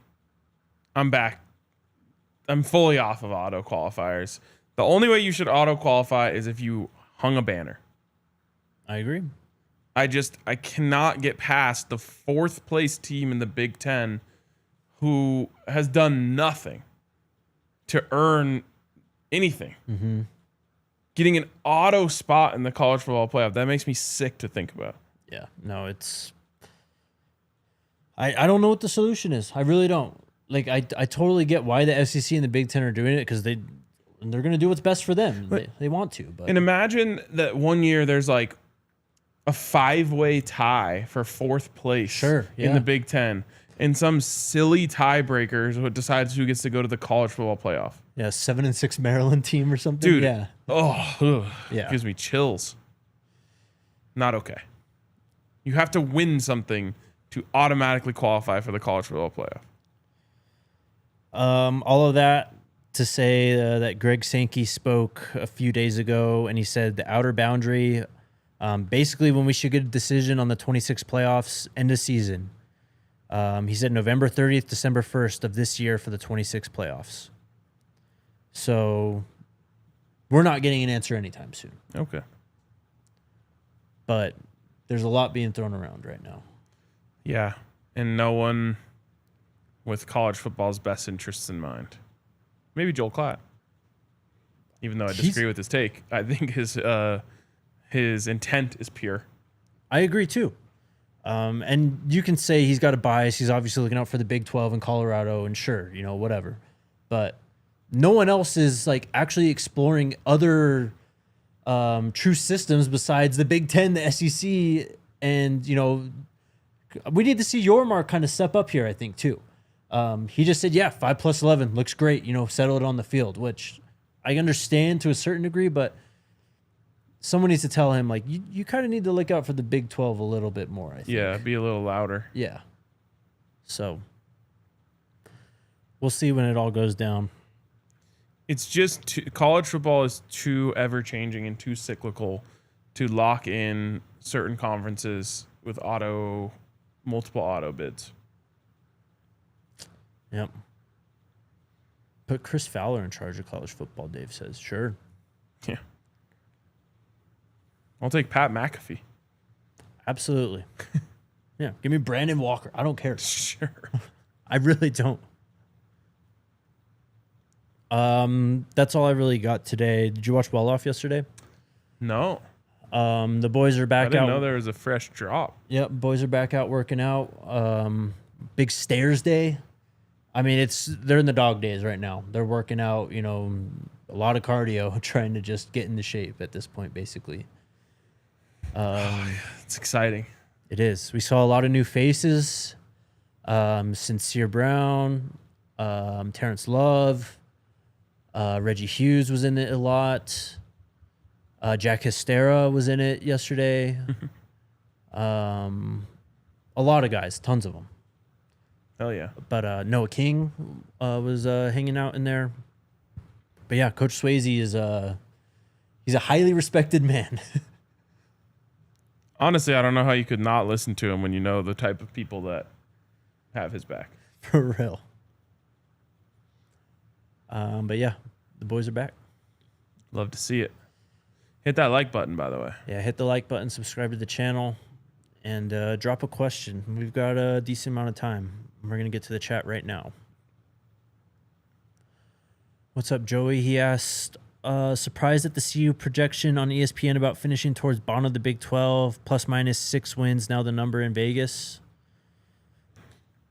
back. I'm fully off of auto qualifiers. The only way you should auto qualify is if you hung a banner. I agree. I cannot get past the 4th place team in the Big 10 who has done nothing to earn anything. Mm-hmm. Getting an auto spot in the college football playoff, that makes me sick to think about. Yeah, no, it's... I don't know what the solution is. I really don't. Like, I totally get why the SEC and the Big Ten are doing it, because they're going to do what's best for them. They want to. But. And imagine that one year there's like a 5-way tie for 4th place in the Big Ten. And some silly tiebreakers decides who gets to go to the college football playoff. Yeah, 7-6 Maryland team or something. Dude, yeah. Gives me chills. Not okay. You have to win something to automatically qualify for the college football playoff. All of that to say that Greg Sankey spoke a few days ago, and he said the outer boundary, basically when we should get a decision on the 26 playoffs end of season. He said November 30th, December 1st of this year for the 26 playoffs. So we're not getting an answer anytime soon. Okay. But there's a lot being thrown around right now. Yeah, and no one with college football's best interests in mind. Maybe Joel Klatt. Even though I disagree with his take, I think his intent is pure. I agree too. And you can say he's got a bias. He's obviously looking out for the Big 12 and Colorado, and sure, whatever. But no one else is like actually exploring other true systems besides the Big 10, the SEC, and we need to see Yormark kind of step up here, I think, too. He just said, 5+11 looks great, settle it on the field, which I understand to a certain degree, but someone needs to tell him, like, you kind of need to look out for the Big 12 a little bit more, I think. Yeah, be a little louder. Yeah. So we'll see when it all goes down. It's just college football is too ever-changing and too cyclical to lock in certain conferences with multiple auto bids. Yep. Put Chris Fowler in charge of college football, Dave says. Sure. Yeah. I'll take Pat McAfee. Absolutely. Yeah. Give me Brandon Walker. I don't care. Sure. I really don't. That's all I really got today. Did you watch Well Off yesterday? No. The boys are back out. I didn't know there was a fresh drop. Yep, boys are back out working out. Big stairs day. I mean, they're in the dog days right now. They're working out, a lot of cardio, trying to just get into shape at this point, basically. It's exciting. It is. We saw a lot of new faces. Sincere Brown, Terrence Love, Reggie Hughes was in it a lot. Jack Hystera was in it yesterday. A lot of guys, tons of them. Hell yeah. But Noah King was hanging out in there. But yeah, Coach Swayze is he's a highly respected man. Honestly, I don't know how you could not listen to him when you know the type of people that have his back. For real. But yeah, the boys are back. Love to see it. Hit that like button, by the way. Yeah, hit the like button, subscribe to the channel, and drop a question. We've got a decent amount of time. We're going to get to the chat right now. What's up, Joey? He asked, surprised at the CU projection on ESPN about finishing towards bottom of the Big 12, plus minus 6 wins, now the number in Vegas.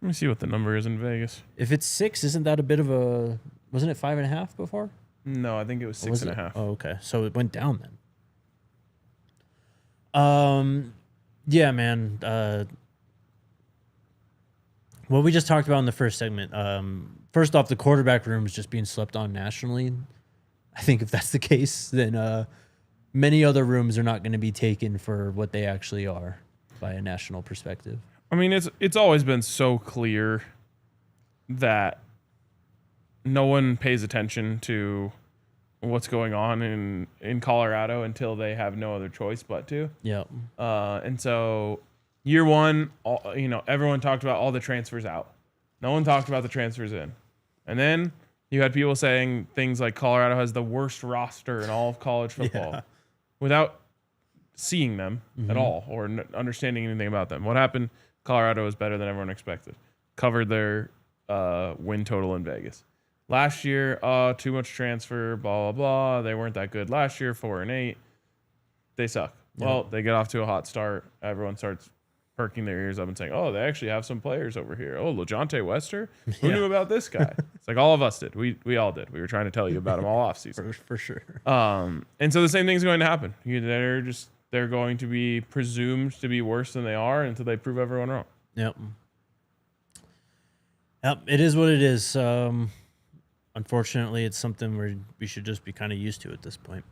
Let me see what the number is in Vegas. If it's 6, isn't that a bit of a... Wasn't it 5.5 before? No, I think it was 6.5. Oh, okay. So it went down then. Yeah, man. What we just talked about in the first segment. First off, the quarterback room is just being slept on nationally. I think if that's the case, then many other rooms are not going to be taken for what they actually are by a national perspective. I mean, it's always been so clear that no one pays attention to what's going on in Colorado until they have no other choice but to. Yeah. And so year one, everyone talked about all the transfers out. No one talked about the transfers in. And then you had people saying things like Colorado has the worst roster in all of college football without seeing them at all or understanding anything about them. What happened? Colorado was better than everyone expected. Covered their win total in Vegas. Last year, too much transfer, blah, blah, blah. They weren't that good last year, 4-8. They suck. Well, they get off to a hot start. Everyone starts perking their ears up and saying, oh, they actually have some players over here. Oh, LeJontay Wester? Who knew about this guy? It's like all of us did. We all did. We were trying to tell you about him all offseason. For sure. And so the same thing's going to happen. They're going to be presumed to be worse than they are until they prove everyone wrong. Yep. It is what it is. Unfortunately, it's something we should just be kind of used to at this point.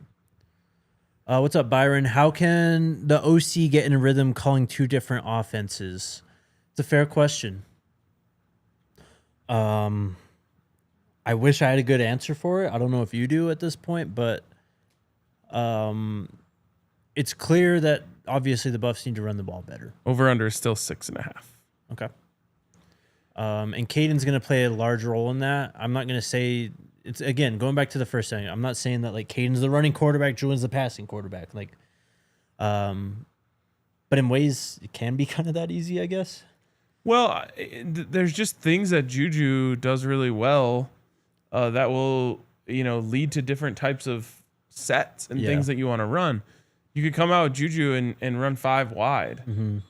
What's up, Byron? How can the OC get in a rhythm calling two different offenses? It's a fair question. I wish I had a good answer for it. I don't know if you do at this point, but it's clear that obviously the Buffs need to run the ball better. Over-under is still 6.5. Okay. And Kaidon's going to play a large role in that. I'm not going to say it's, again, going back to the first thing. I'm not saying that like Kaidon's the running quarterback, Julian's the passing quarterback. Like, but in ways it can be kind of that easy, I guess. Well, there's just things that Juju does really well that will, lead to different types of sets and things that you want to run. You could come out with Juju and run 5 wide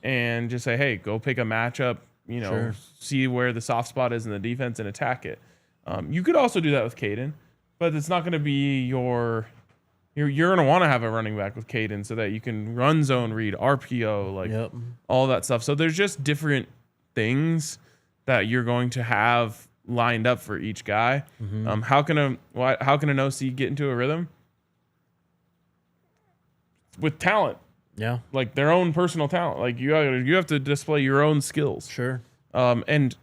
and just say, hey, go pick a matchup. See where the soft spot is in the defense and attack it. You could also do that with Kaidon, but it's not going to be you're going to want to have a running back with Kaidon so that you can run zone read, RPO, all that stuff. So there's just different things that you're going to have lined up for each guy. How can an OC get into a rhythm? With talent. Yeah. Like their own personal talent. Like you have to display your own skills. Sure. And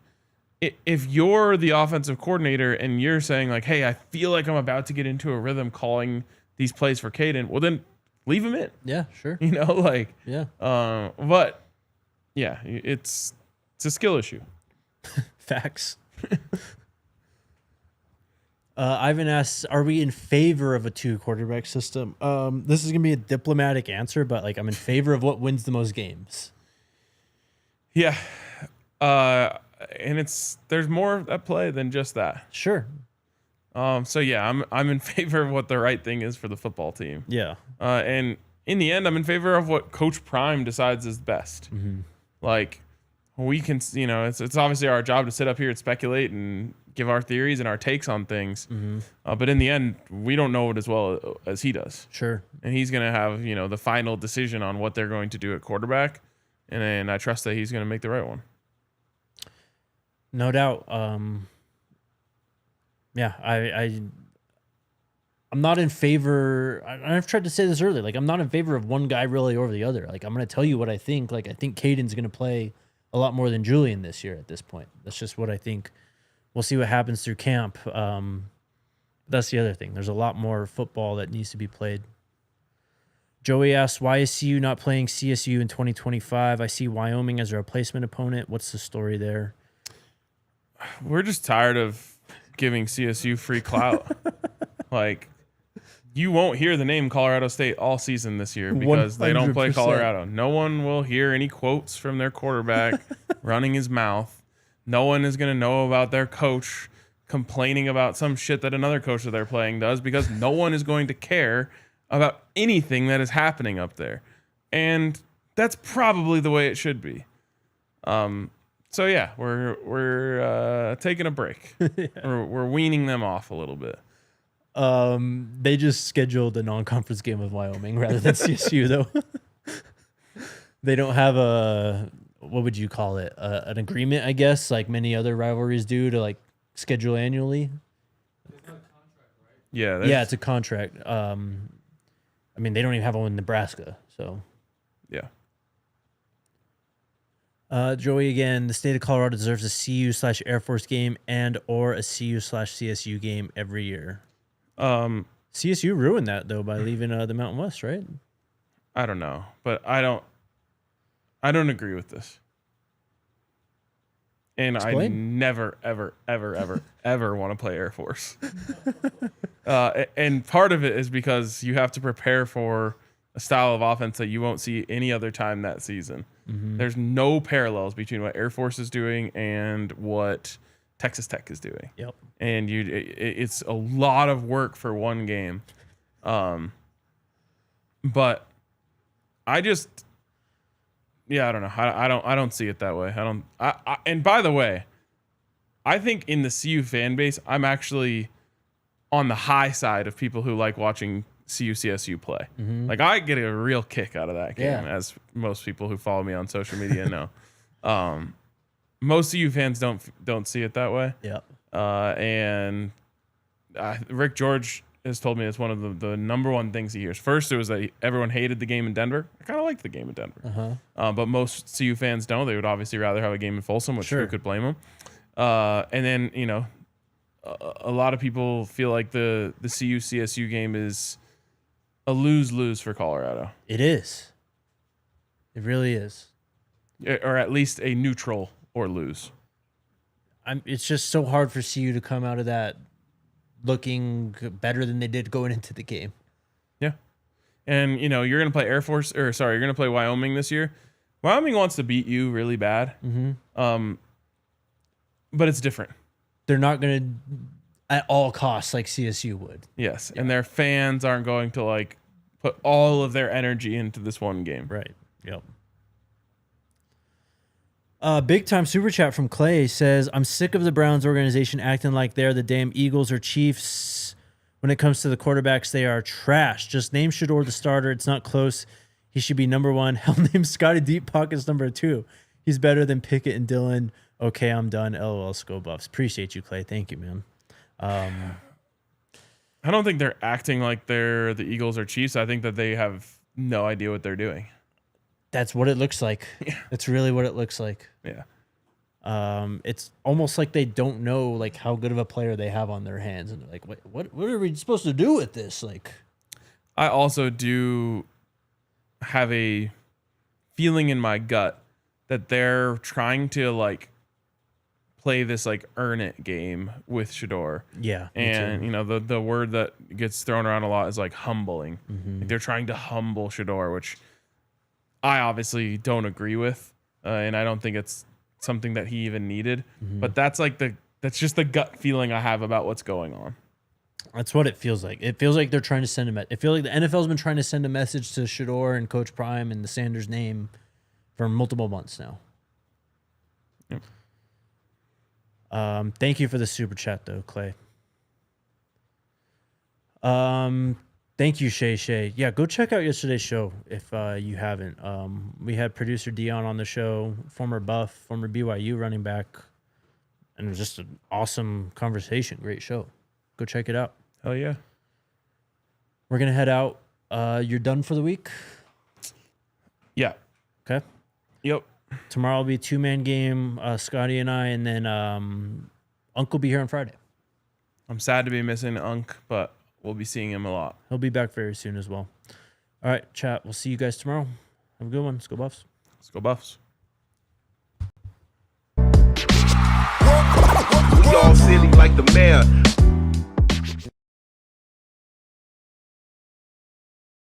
if you're the offensive coordinator and you're saying like, hey, I feel like I'm about to get into a rhythm calling these plays for Kaidon, well then leave him in. Yeah, sure. Yeah. But yeah, it's a skill issue. Facts. Ivan asks, are we in favor of a 2-quarterback system? This is going to be a diplomatic answer, but like I'm in favor of what wins the most games. Yeah. And there's more at play than just that. Sure. So yeah, I'm in favor of what the right thing is for the football team. Yeah. And in the end, I'm in favor of what Coach Prime decides is best. Like we can, it's obviously our job to sit up here and speculate and give our theories and our takes on things. But in the end, we don't know it as well as he does. Sure. And he's going to have, the final decision on what they're going to do at quarterback. And I trust that he's going to make the right one. No doubt. Yeah, I'm not in favor. I've tried to say this earlier. Like, I'm not in favor of one guy really over the other. Like, I'm going to tell you what I think. Like, I think Kaidon's going to play a lot more than Julian this year at this point. That's just what I think. We'll see what happens through camp. That's the other thing. There's a lot more football that needs to be played. Joey asks, why is CU not playing CSU in 2025? I see Wyoming as a replacement opponent. What's the story there? We're just tired of giving CSU free clout. Like, you won't hear the name Colorado State all season this year because they don't play 100%. Colorado. No one will hear any quotes from their quarterback running his mouth. No one is going to know about their coach complaining about some shit that another coach that they're playing does because no one is going to care about anything that is happening up there. And that's probably the way it should be. So yeah, we're taking a break. Yeah. We're weaning them off a little bit. They just scheduled a non-conference game with Wyoming rather than CSU though. They don't have what would you call it? An agreement, I guess, like many other rivalries do to like schedule annually. Yeah. Yeah, it's a contract. I mean, they don't even have one in Nebraska, so. Yeah. Joey again, the state of Colorado deserves a CU/Air Force game and or a CU/CSU game every year. CSU ruined that though by leaving the Mountain West, right? I don't know, but I don't agree with this. And Explain. I never, ever, ever, ever, ever want to play Air Force. And part of it is because you have to prepare for a style of offense that you won't see any other time that season. Mm-hmm. There's no parallels between what Air Force is doing and what Texas Tech is doing. Yep. And it's a lot of work for one game. But I just, yeah, I don't know. I don't see it that way. And by the way, I think in the CU fan base, I'm actually on the high side of people who like watching CU-CSU play. Mm-hmm. Like, I get a real kick out of that game, as most people who follow me on social media know. Most CU fans don't see it that way. Yeah. And Rick George has told me it's one of the number one things he hears. First, it was that everyone hated the game in Denver. I kind of liked the game in Denver. Uh-huh. But most CU fans don't. They would obviously rather have a game in Folsom, which who could blame them? And then, you know, a lot of people feel like the CU-CSU game is a lose-lose for Colorado. It is. It really is. Or at least a neutral or lose. It's just so hard for CU to come out of that looking better than they did going into the game. Yeah. And, you know, you're going to play you're going to play Wyoming this year. Wyoming wants to beat you really bad. Mm-hmm. But it's different. They're not going to at all costs like CSU would. Yes. Yeah. And their fans aren't going to like put all of their energy into this one game. Right. Yep. Big time super chat from Clay says, I'm sick of the Browns organization acting like they're the damn Eagles or Chiefs. When it comes to the quarterbacks, they are trash. Just name Shedeur the starter. It's not close. He should be number one. Hell, name Scotty Deep Pockets number two. He's better than Pickett and Dillon. Okay, I'm done. LOL, Skull Buffs. Appreciate you, Clay. Thank you, man. I don't think they're acting like they're the Eagles or Chiefs. I think that they have no idea what they're doing. That's what it looks like. Yeah. That's really what it looks like. Yeah. It's almost like they don't know like how good of a player they have on their hands, and they're like, "Wait, what are we supposed to do with this?" Like, I also do have a feeling in my gut that they're trying to like play this like earn it game with Shedeur. Yeah. And you know, the word that gets thrown around a lot is like humbling. Mm-hmm. Like they're trying to humble Shedeur, which I obviously don't agree with, and I don't think it's something that he even needed. Mm-hmm. But that's just the gut feeling I have about what's going on. That's what it feels like. It feels like they're trying to send a it feels like the NFL's been trying to send a message to Shedeur and Coach Prime and the Sanders name for multiple months now. Yep. Thank you for the super chat though, Clay. Thank you, Shay. Yeah, go check out yesterday's show if you haven't. We had producer Dion on the show, former Buff, former BYU running back, and it was just an awesome conversation. Great show. Go check it out. Hell yeah. We're going to head out. You're done for the week? Yeah. Okay. Yep. Tomorrow will be a 2-man game, Scotty and I, and then Unc will be here on Friday. I'm sad to be missing Unc, but we'll be seeing him a lot. He'll be back very soon as well. All right, chat. We'll see you guys tomorrow. Have a good one. Let's go Buffs. Let's go Buffs. We all silly like the mayor.